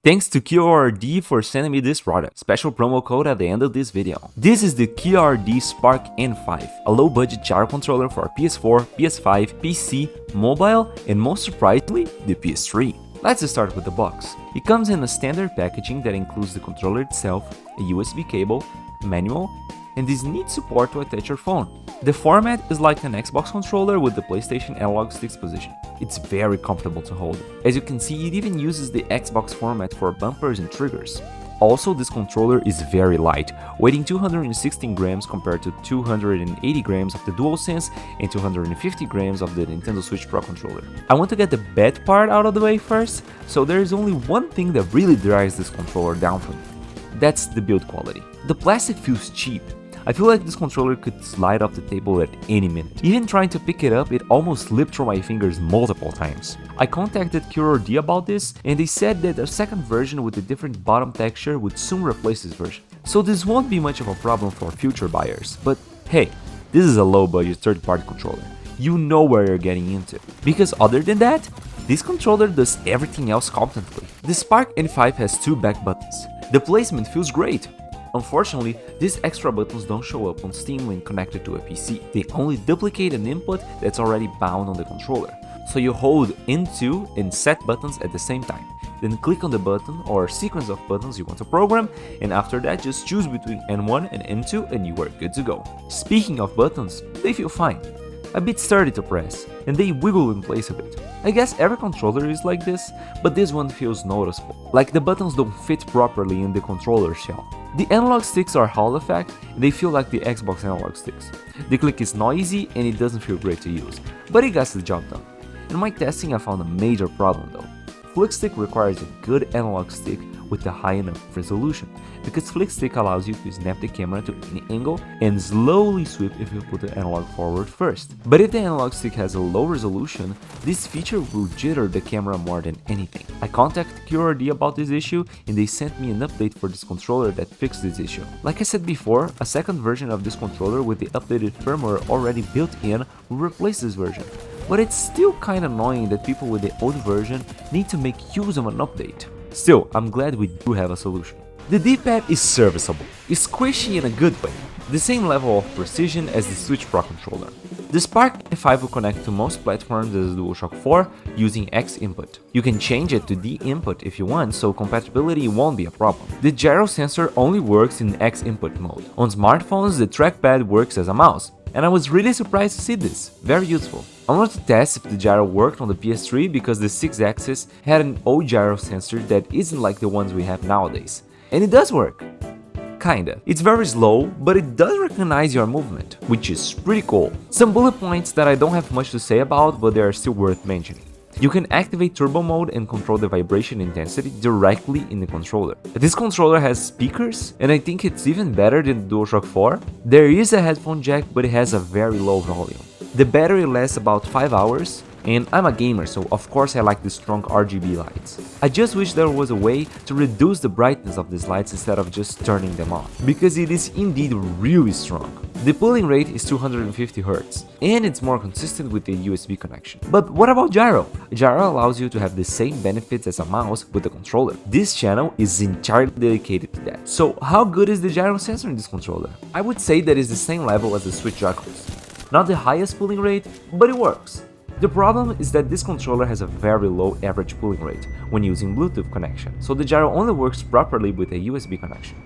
Thanks to QRD for sending me this product. Special promo code at the end of this video. This is the QRD Spark N5, a low-budget gyro controller for PS4, PS5, PC, mobile, and most surprisingly, the PS3. Let's start with the box. It comes in a standard packaging that includes the controller itself, a USB cable, manual, and this neat support to attach your phone. The format is like an Xbox controller with the PlayStation analog sticks position. It's very comfortable to hold. As you can see, it even uses the Xbox format for bumpers and triggers. Also, this controller is very light, weighing 216 grams compared to 280 grams of the DualSense and 250 grams of the Nintendo Switch Pro controller. I want to get the bad part out of the way first, so there is only one thing that really drives this controller down for me. That's the build quality. The plastic feels cheap. I feel like this controller could slide off the table at any minute. Even trying to pick it up, it almost slipped through my fingers multiple times. I contacted QRD about this, and they said that a second version with a different bottom texture would soon replace this version. So this won't be much of a problem for future buyers, but hey, this is a low-budget third-party controller. You know where you're getting into. Because other than that, this controller does everything else competently. The Spark N5 has two back buttons. The placement feels great. Unfortunately, these extra buttons don't show up on Steam when connected to a PC. They only duplicate an input that's already bound on the controller. So you hold N2 and set buttons at the same time. Then click on the button or sequence of buttons you want to program, and after that just choose between N1 and N2 and you are good to go. Speaking of buttons, they feel fine. A bit sturdy to press, and they wiggle in place a bit. I guess every controller is like this, but this one feels noticeable, like the buttons don't fit properly in the controller shell. The analog sticks are Hall effect, and they feel like the Xbox analog sticks. The click is noisy and it doesn't feel great to use, but it gets the job done. In my testing I found a major problem though. FlickStick requires a good analog stick with a high enough resolution, because FlickStick allows you to snap the camera to any angle and slowly sweep if you put the analog forward first. But if the analog stick has a low resolution, this feature will jitter the camera more than anything. I contacted QRD about this issue and they sent me an update for this controller that fixed this issue. Like I said before, a second version of this controller with the updated firmware already built in will replace this version. But it's still kinda annoying that people with the old version need to make use of an update. Still, I'm glad we do have a solution. The D-pad is serviceable. It's squishy in a good way, the same level of precision as the Switch Pro controller. The Spark N5 will connect to most platforms as DualShock 4 using X input. You can change it to D input if you want, so compatibility won't be a problem. The gyro sensor only works in X input mode. On smartphones, the trackpad works as a mouse, and I was really surprised to see this. Very useful. I wanted to test if the gyro worked on the PS3 because the 6-axis had an old gyro sensor that isn't like the ones we have nowadays. And it does work. Kinda. It's very slow, but it does recognize your movement, which is pretty cool. Some bullet points that I don't have much to say about, but they are still worth mentioning. You can activate turbo mode and control the vibration intensity directly in the controller. This controller has speakers, and I think it's even better than the DualShock 4. There is a headphone jack, but it has a very low volume. The battery lasts about 5 hours, and I'm a gamer, so of course I like the strong RGB lights. I just wish there was a way to reduce the brightness of these lights instead of just turning them off, because it is indeed really strong. The pulling rate is 250 Hz, and it's more consistent with the USB connection. But what about gyro? Gyro allows you to have the same benefits as a mouse with the controller. This channel is entirely dedicated to that. So how good is the gyro sensor in this controller? I would say that it's the same level as the Switch Joy-Cons. Not the highest pulling rate, but it works. The problem is that this controller has a very low average pulling rate when using Bluetooth connection, so the gyro only works properly with a USB connection.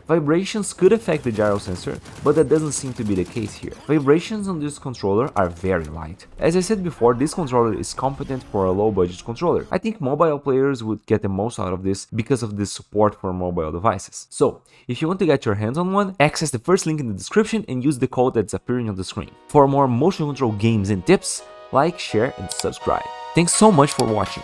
Vibrations could affect the gyro sensor, but that doesn't seem to be the case here. Vibrations on this controller are very light. As I said before, this controller is competent for a low-budget controller. I think mobile players would get the most out of this because of the support for mobile devices. So, if you want to get your hands on one, access the first link in the description and use the code that's appearing on the screen. For more motion control games and tips, like, share, and subscribe. Thanks so much for watching.